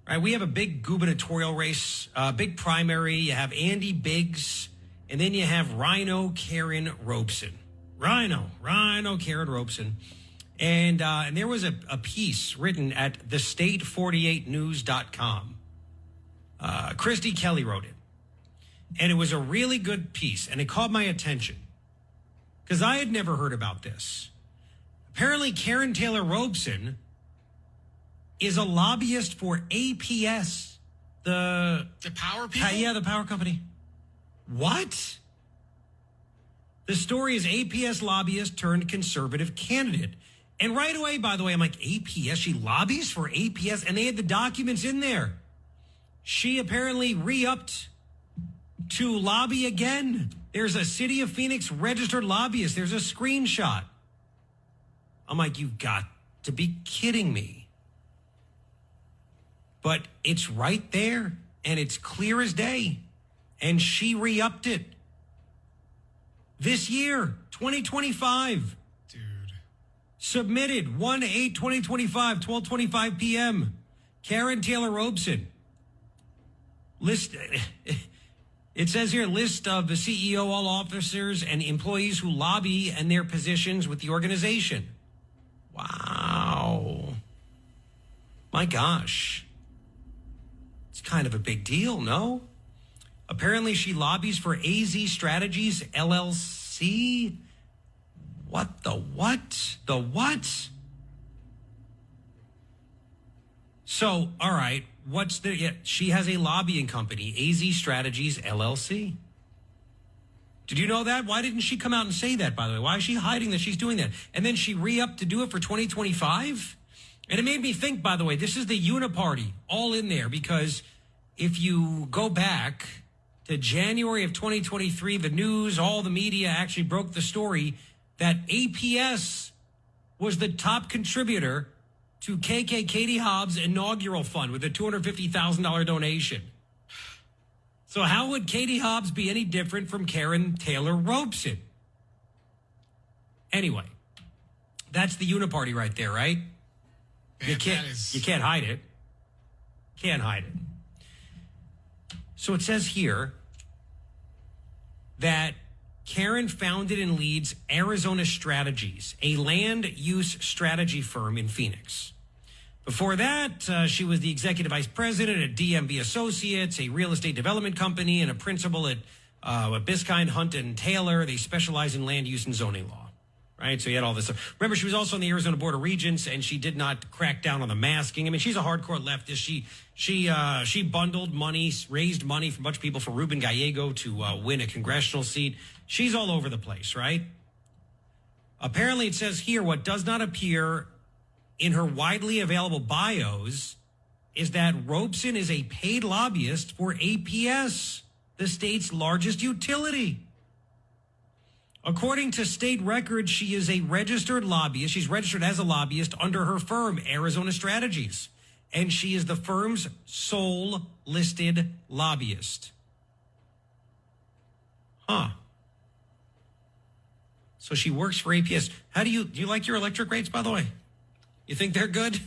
Right, we have a big gubernatorial race, big primary. You have Andy Biggs, and then you have Rhino Karrin Robson. Rhino Karrin Robson. And there was a piece written at thestate48news.com. Christy Kelly wrote it. And it was a really good piece, and it caught my attention because I had never heard about this. Apparently, Karrin Taylor Robson is a lobbyist for APS, the power people? Yeah, the power company. What? The story is APS lobbyist turned conservative candidate. And right away, by the way, I'm like, APS? She lobbies for APS? And they had the documents in there. She apparently re-upped to lobby again. There's a City of Phoenix registered lobbyist. There's a screenshot. I'm like, you've got to be kidding me. But it's right there, and it's clear as day. And she re-upped it. This year, 2025. Dude. Submitted 1/8/2025, 12:25 p.m. Karrin Taylor Robson. It says here, list of the CEO, all officers, and employees who lobby and their positions with the organization. Wow. My gosh. It's kind of a big deal, no? Apparently she lobbies for AZ Strategies, LLC. What the what? The what? So, all right, she has a lobbying company, AZ Strategies, LLC. Did you know that? Why didn't she come out and say that, by the way? Why is she hiding that she's doing that? And then she re-upped to do it for 2025? And it made me think, by the way, this is the Uniparty all in there, because if you go back to January of 2023, the news, all the media actually broke the story that APS was the top contributor to Katie Hobbs' inaugural fund with a $250,000 donation. So how would Katie Hobbs be any different from Karrin Taylor Robson? Anyway, that's the Uniparty right there, right? Man, you can't hide it. Can't hide it. So it says here that Karrin founded and leads Arizona Strategies, a land use strategy firm in Phoenix. Before that, she was the executive vice president at DMV Associates, a real estate development company, and a principal at Biskind, Hunt, and Taylor. They specialize in land use and zoning law. Right, so you had all this stuff. Remember, she was also on the Arizona Board of Regents, and she did not crack down on the masking. I mean, she's a hardcore leftist. She bundled money, raised money from a bunch of people for Ruben Gallego to win a congressional seat. She's all over the place, right? Apparently, it says here, what does not appear in her widely available bios is that Robson is a paid lobbyist for APS, the state's largest utility. According to state records, she is a registered lobbyist. She's registered as a lobbyist under her firm, Arizona Strategies. And she is the firm's sole listed lobbyist. Huh. So she works for APS. Do you like your electric rates, by the way? You think they're good?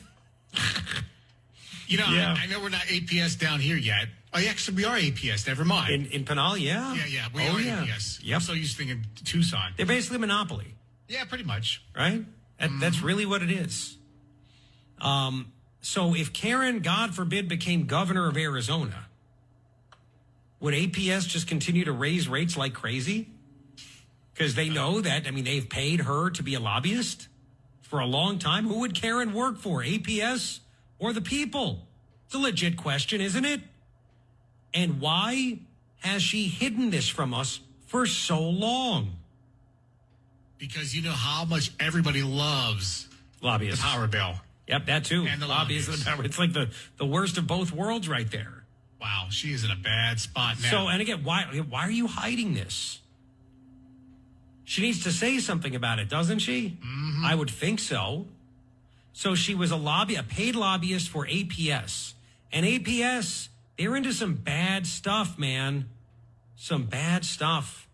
Yeah. I know we're not APS down here yet. Oh, yeah, actually, we are APS. Never mind. In Pinal, yeah. Yeah, we are APS. Yep. I'm so used to thinking Tucson. They're basically a monopoly. Yeah, pretty much. Right? That's really what it is. So if Karrin, God forbid, became governor of Arizona, would APS just continue to raise rates like crazy? Because they know that, they've paid her to be a lobbyist for a long time. Who would Karrin work for, APS or the people? It's a legit question, isn't it? And why has she hidden this from us for so long? Because you know how much everybody loves lobbyists. The power bill. Yep, that too. And the lobbyists. It's like the worst of both worlds right there. Wow, she is in a bad spot now. So, and again, why are you hiding this? She needs to say something about it, doesn't she? Mm-hmm. I would think so. So she was a paid lobbyist for APS. And APS, they're into some bad stuff, man. Some bad stuff.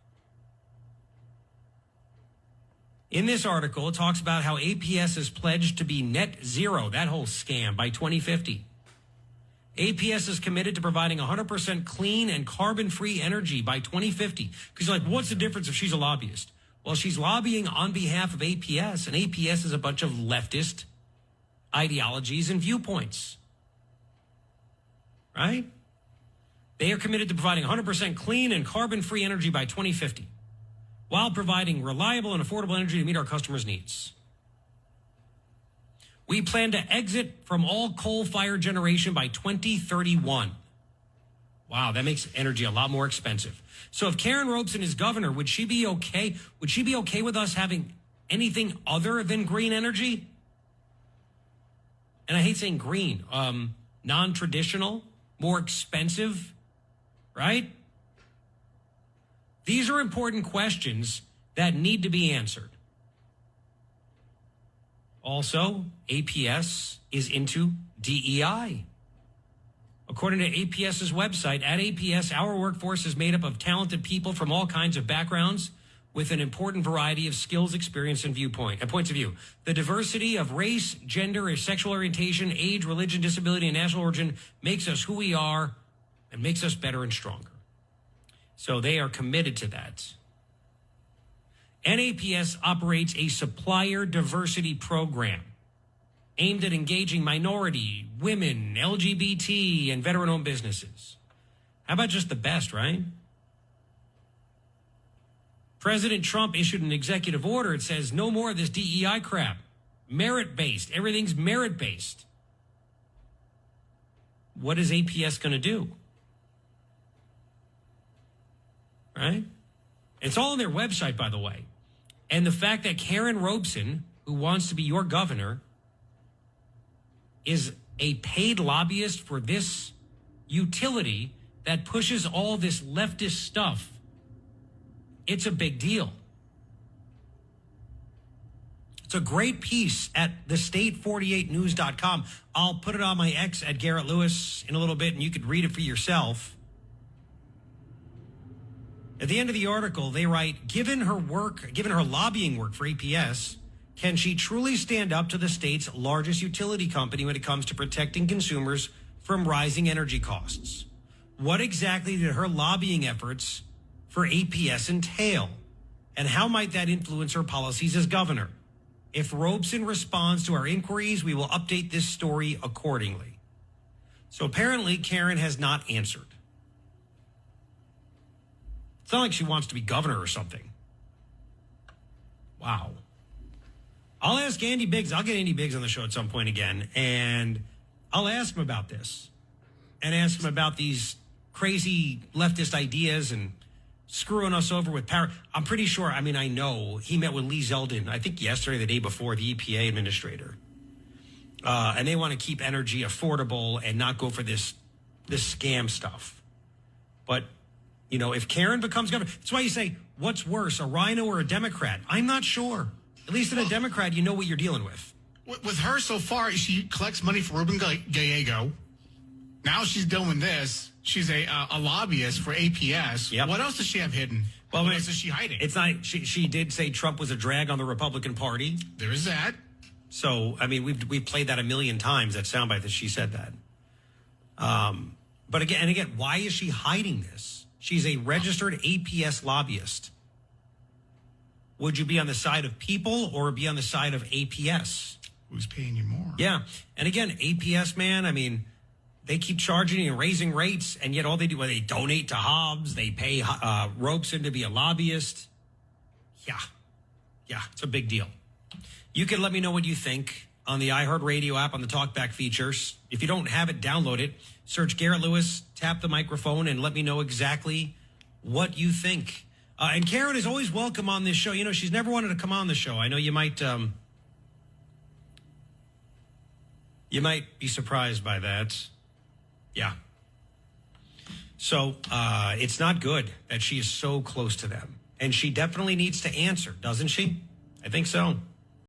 In this article, it talks about how APS is pledged to be net zero, that whole scam, by 2050. APS is committed to providing 100% clean and carbon-free energy by 2050. Because you're like, what's the difference if she's a lobbyist? Well, she's lobbying on behalf of APS, and APS is a bunch of leftist ideologies and viewpoints. Right? They are committed to providing 100% clean and carbon-free energy by 2050, while providing reliable and affordable energy to meet our customers' needs. We plan to exit from all coal-fired generation by 2031. Wow, that makes energy a lot more expensive. So if Karrin Robson is governor, would she be okay? Would she be okay with us having anything other than green energy? And I hate saying green, non-traditional, more expensive, right? These are important questions that need to be answered. Also, APS is into DEI. According to APS's website, at APS, our workforce is made up of talented people from all kinds of backgrounds with an important variety of skills, experience, and points of view. The diversity of race, gender, sexual orientation, age, religion, disability, and national origin makes us who we are and makes us better and stronger. So they are committed to that. NAPS operates a supplier diversity program aimed at engaging minority, women, LGBT, and veteran-owned businesses. How about just the best, right? President Trump issued an executive order. It says no more of this DEI crap. Merit-based. Everything's merit-based. What is APS going to do? Right? It's all on their website, by the way. And the fact that Karrin Robson, who wants to be your governor, is a paid lobbyist for this utility that pushes all this leftist stuff, it's a big deal. It's a great piece at thestate48news.com. I'll put it on my X at Garrett Lewis in a little bit, and you could read it for yourself. At the end of the article, they write, given her lobbying work for APS, can she truly stand up to the state's largest utility company when it comes to protecting consumers from rising energy costs? What exactly did her lobbying efforts for APS entail? And how might that influence her policies as governor? If Robson responds to our inquiries, we will update this story accordingly. So apparently, Karrin has not answered. It's not like she wants to be governor or something. Wow. I'll ask Andy Biggs. I'll get Andy Biggs on the show at some point again, and I'll ask him about this and ask him about these crazy leftist ideas and screwing us over with power. I'm pretty sure, I know he met with Lee Zeldin, I think yesterday, the day before, the EPA administrator. And they want to keep energy affordable and not go for this scam stuff. But if Karrin becomes governor, that's why you say, what's worse, a rhino or a Democrat? I'm not sure. At least in a Democrat, you know what you're dealing with. With her so far, she collects money for Ruben Gallego. Now she's doing this. She's a lobbyist for APS. Yep. What else does she have hidden? What else is she hiding? It's not. She did say Trump was a drag on the Republican Party. There is that. So, we've played that a million times, that soundbite that she said that. But again, why is she hiding this? She's a registered APS lobbyist. Would you be on the side of people or be on the side of APS? Who's paying you more? Yeah. And again, APS, man, they keep charging and raising rates, and yet all they do, they donate to Hobbs, they pay Robson to be a lobbyist. Yeah, it's a big deal. You can let me know what you think on the iHeartRadio app on the TalkBack features. If you don't have it, download it. Search Garrett Lewis, tap the microphone, and let me know exactly what you think. And Karrin is always welcome on this show. She's never wanted to come on the show. I know you might be surprised by that. Yeah. So it's not good that she is so close to them. And she definitely needs to answer, doesn't she? I think so.